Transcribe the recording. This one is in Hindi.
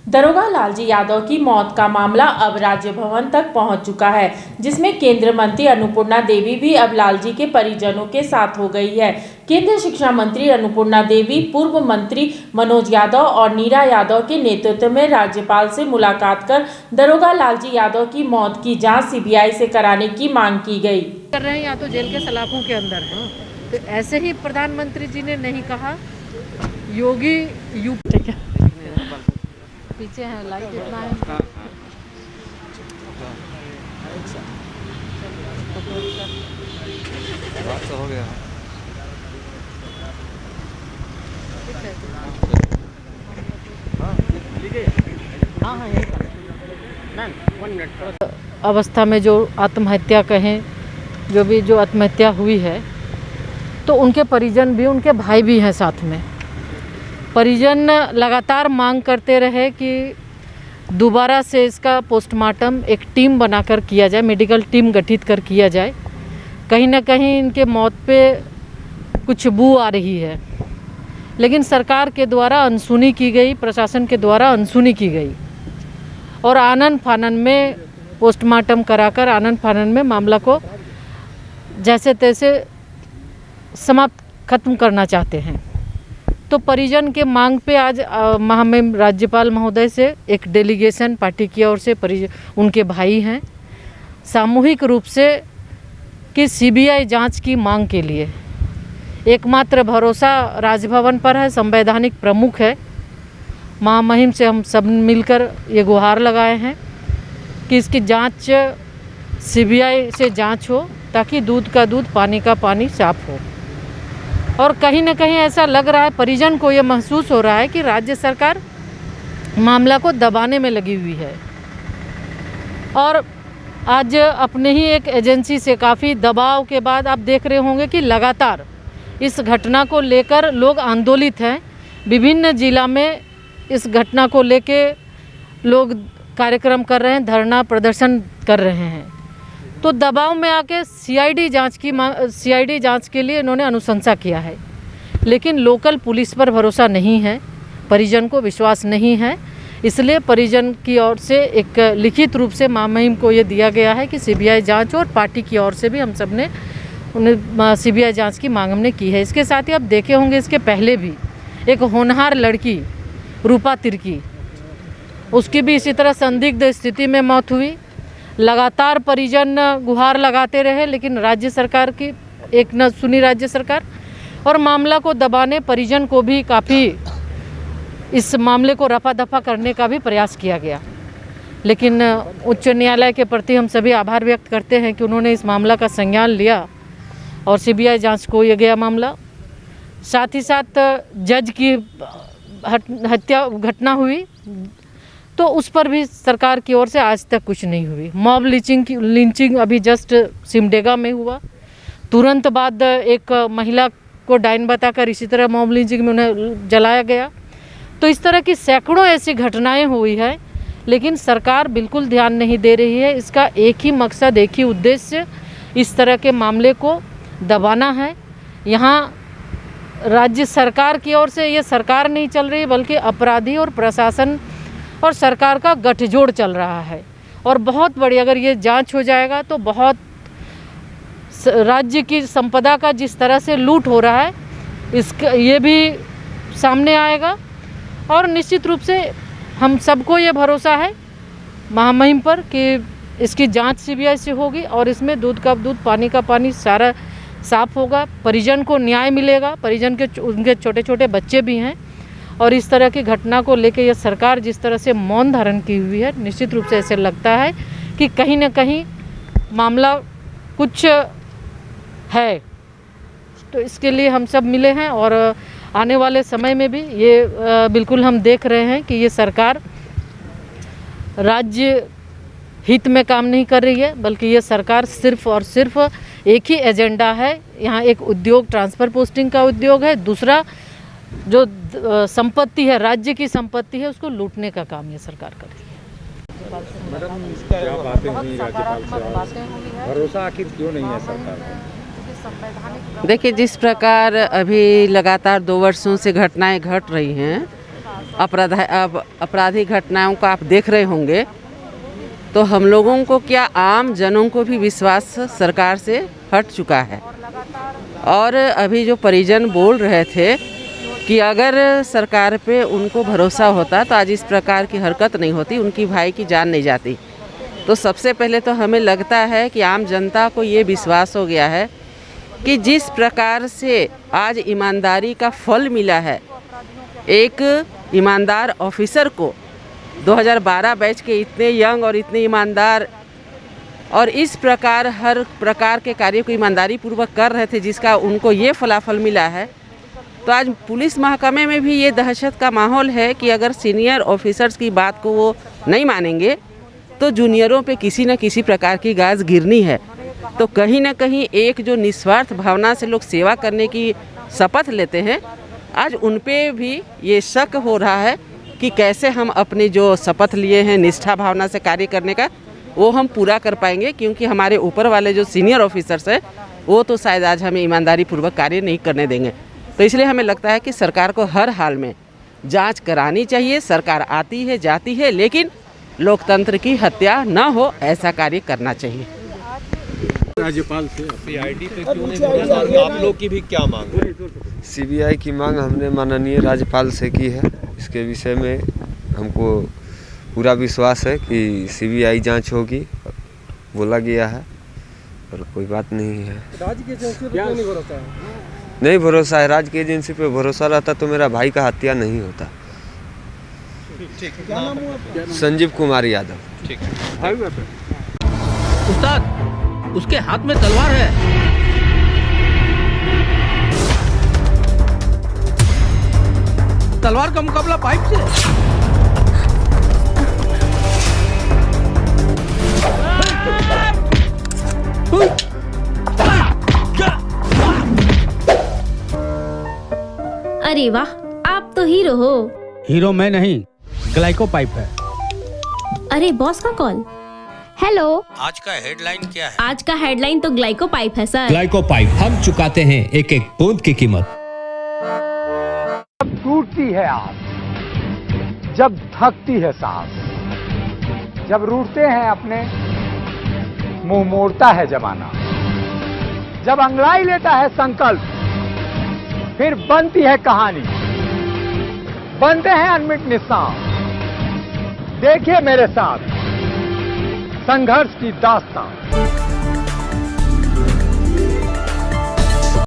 दरोगा लालजी यादव की मौत का मामला अब राज्य भवन तक पहुंच चुका है, जिसमें केंद्रीय मंत्री अन्नपूर्णा देवी भी अब लालजी के परिजनों के साथ हो गई है। केंद्रीय शिक्षा मंत्री अन्नपूर्णा देवी पूर्व मंत्री मनोज यादव और नीरा यादव के नेतृत्व में राज्यपाल से मुलाकात कर दरोगा लालजी यादव की मौत की जांच सीबीआई से कराने की मांग की गई। कर रहे हैं या तो जेल के सलाखों के अंदर है, तो ऐसे ही प्रधानमंत्री जी ने नहीं कहा योगी यूपी पीछे है लाइट इतना है। बात तो हो गया। अवस्था में जो आत्महत्या कहें, जो आत्महत्या हुई है, तो उनके परिजन भी, उनके भाई भी हैं साथ में। परिजन लगातार मांग करते रहे कि दोबारा से इसका पोस्टमार्टम एक टीम बनाकर किया जाए, मेडिकल टीम गठित कर किया जाए। कहीं ना कहीं इनके मौत पे कुछ बू आ रही है, लेकिन सरकार के द्वारा अनसुनी की गई, प्रशासन के द्वारा अनसुनी की गई और आनन फानन में पोस्टमार्टम कराकर आनन फानन में मामला को जैसे तैसे समाप्त खत्म करना चाहते हैं। तो परिजन के मांग पे आज महामहिम राज्यपाल महोदय से एक डेलीगेशन पार्टी की ओर से, उनके भाई हैं, सामूहिक रूप से कि सीबीआई जांच की मांग के लिए एकमात्र भरोसा राजभवन पर है, संवैधानिक प्रमुख है। महामहिम से हम सब मिलकर ये गुहार लगाए हैं कि इसकी जांच सीबीआई से जांच हो, ताकि दूध का दूध पानी का पानी साफ हो। और कहीं ना कहीं ऐसा लग रहा है, परिजन को ये महसूस हो रहा है कि राज्य सरकार मामला को दबाने में लगी हुई है। और आज अपने ही एक एजेंसी से काफ़ी दबाव के बाद आप देख रहे होंगे कि लगातार इस घटना को लेकर लोग आंदोलित हैं। विभिन्न जिला में इस घटना को लेके लोग कार्यक्रम कर रहे हैं, धरना प्रदर्शन कर रहे हैं। तो दबाव में आके सीआईडी जांच के लिए इन्होंने अनुशंसा किया है, लेकिन लोकल पुलिस पर भरोसा नहीं है, परिजन को विश्वास नहीं है। इसलिए परिजन की ओर से एक लिखित रूप से महामहिम को ये दिया गया है कि सीबीआई जांच, और पार्टी की ओर से भी हम सब ने उन्हें सीबीआई जांच की मांग हमने की है। इसके साथ ही आप देखे होंगे, इसके पहले भी एक होनहार लड़की रूपा तिर्की, उसकी भी इसी तरह संदिग्ध स्थिति में मौत हुई। लगातार परिजन गुहार लगाते रहे, लेकिन राज्य सरकार की एक न सुनी राज्य सरकार, और मामला को दबाने परिजन को भी काफ़ी इस मामले को रफा दफा करने का भी प्रयास किया गया। लेकिन उच्च न्यायालय के प्रति हम सभी आभार व्यक्त करते हैं कि उन्होंने इस मामला का संज्ञान लिया और सीबीआई जांच को ये गया मामला। साथ ही साथ जज की हत्या घटना हुई, तो उस पर भी सरकार की ओर से आज तक कुछ नहीं हुई। मॉब लिंचिंग अभी जस्ट सिमडेगा में हुआ, तुरंत बाद एक महिला को डायन बताकर इसी तरह मॉब लिंचिंग में उन्हें जलाया गया। तो इस तरह की सैकड़ों ऐसी घटनाएं हुई है, लेकिन सरकार बिल्कुल ध्यान नहीं दे रही है। इसका एक ही मकसद, एक ही उद्देश्य इस तरह के मामले को दबाना है। यहाँ राज्य सरकार की ओर से ये सरकार नहीं चल रही, बल्कि अपराधी और प्रशासन और सरकार का गठजोड़ चल रहा है। और बहुत बड़ी, अगर ये जांच हो जाएगा तो बहुत राज्य की संपदा का जिस तरह से लूट हो रहा है, इसका ये भी सामने आएगा। और निश्चित रूप से हम सबको ये भरोसा है महामहिम पर कि इसकी जांच सीबीआई से होगी और इसमें दूध का दूध पानी का पानी सारा साफ होगा, परिजन को न्याय मिलेगा। परिजन के उनके छोटे छोटे बच्चे भी हैं, और इस तरह की घटना को लेकर यह सरकार जिस तरह से मौन धारण की हुई है, निश्चित रूप से ऐसे लगता है कि कहीं ना कहीं मामला कुछ है। तो इसके लिए हम सब मिले हैं, और आने वाले समय में भी ये बिल्कुल हम देख रहे हैं कि ये सरकार राज्य हित में काम नहीं कर रही है, बल्कि ये सरकार सिर्फ और सिर्फ एक ही एजेंडा है। यहाँ एक उद्योग, ट्रांसफ़र पोस्टिंग का उद्योग है, दूसरा जो संपत्ति है, राज्य की संपत्ति है, उसको लूटने का काम ये सरकार कर रही है। मैडम, क्या बातें हुई राज्यपाल से, भरोसा आखिर क्यों नहीं है सरकार को? देखिए, जिस प्रकार अभी लगातार 2 वर्षों से घटनाएं घट रही हैं, अपराधी घटनाओं को आप देख रहे होंगे, तो हम लोगों को क्या आम जनों को भी विश्वास सरकार से हट चुका है। और अभी जो परिजन बोल रहे थे कि अगर सरकार पे उनको भरोसा होता तो आज इस प्रकार की हरकत नहीं होती, उनकी भाई की जान नहीं जाती। तो सबसे पहले तो हमें लगता है कि आम जनता को ये विश्वास हो गया है कि जिस प्रकार से आज ईमानदारी का फल मिला है, एक ईमानदार ऑफिसर को 2012 बैच के इतने यंग और इतने ईमानदार और इस प्रकार हर प्रकार के कार्यों को ईमानदारी पूर्वक कर रहे थे, जिसका उनको ये फलाफल मिला है। तो आज पुलिस महकमे में भी ये दहशत का माहौल है कि अगर सीनियर ऑफिसर्स की बात को वो नहीं मानेंगे तो जूनियरों पे किसी न किसी प्रकार की गाज गिरनी है। तो कहीं ना कहीं एक जो निस्वार्थ भावना से लोग सेवा करने की शपथ लेते हैं, आज उन पे भी ये शक हो रहा है कि कैसे हम अपने जो शपथ लिए हैं निष्ठा भावना से कार्य करने का, वो हम पूरा कर पाएंगे, क्योंकि हमारे ऊपर वाले जो सीनियर ऑफिसर्स हैं वो तो शायद आज हमें ईमानदारी पूर्वक कार्य नहीं करने देंगे। तो इसलिए हमें लगता है कि सरकार को हर हाल में जांच करानी चाहिए। सरकार आती है जाती है, लेकिन लोकतंत्र की हत्या न हो ऐसा कार्य करना चाहिए। राज्यपाल से सीआईडी पे क्यों नहीं भरोसा, आप लोग की भी क्या मांग है? सीबीआई की मांग हमने माननीय राज्यपाल से की है। इसके विषय में हमको पूरा विश्वास है कि सीबीआई जांच होगी, बोला गया है, और कोई बात नहीं है। राज्य की एजेंसी पे क्यों नहीं भरोसा है? नहीं भरोसा है, राज्य की एजेंसी पे भरोसा रहता तो मेरा भाई का हत्या नहीं होता। संजीव कुमार यादव। ठीक। उस्ताद, उसके हाथ में तलवार है। तलवार का मुकाबला पाइप से। अरे वाह, आप तो हीरो हो। हीरो मैं नहीं, ग्लाइको पाइप है। अरे बॉस का कॉल। हेलो, आज का हेडलाइन क्या है? आज का हेडलाइन तो ग्लाइको पाइप है सर। ग्लाइको पाइप, हम चुकाते हैं एक एक बूंद की कीमत। जब टूटती है आस, जब थकती है सांस, जब रूठते हैं अपने, मुंह मोड़ता है जमाना, जब अंगड़ाई लेता है संकल्प, फिर बनती है कहानी, बनते हैं अनमिट निशान। देखिए मेरे साथ संघर्ष की दास्तान।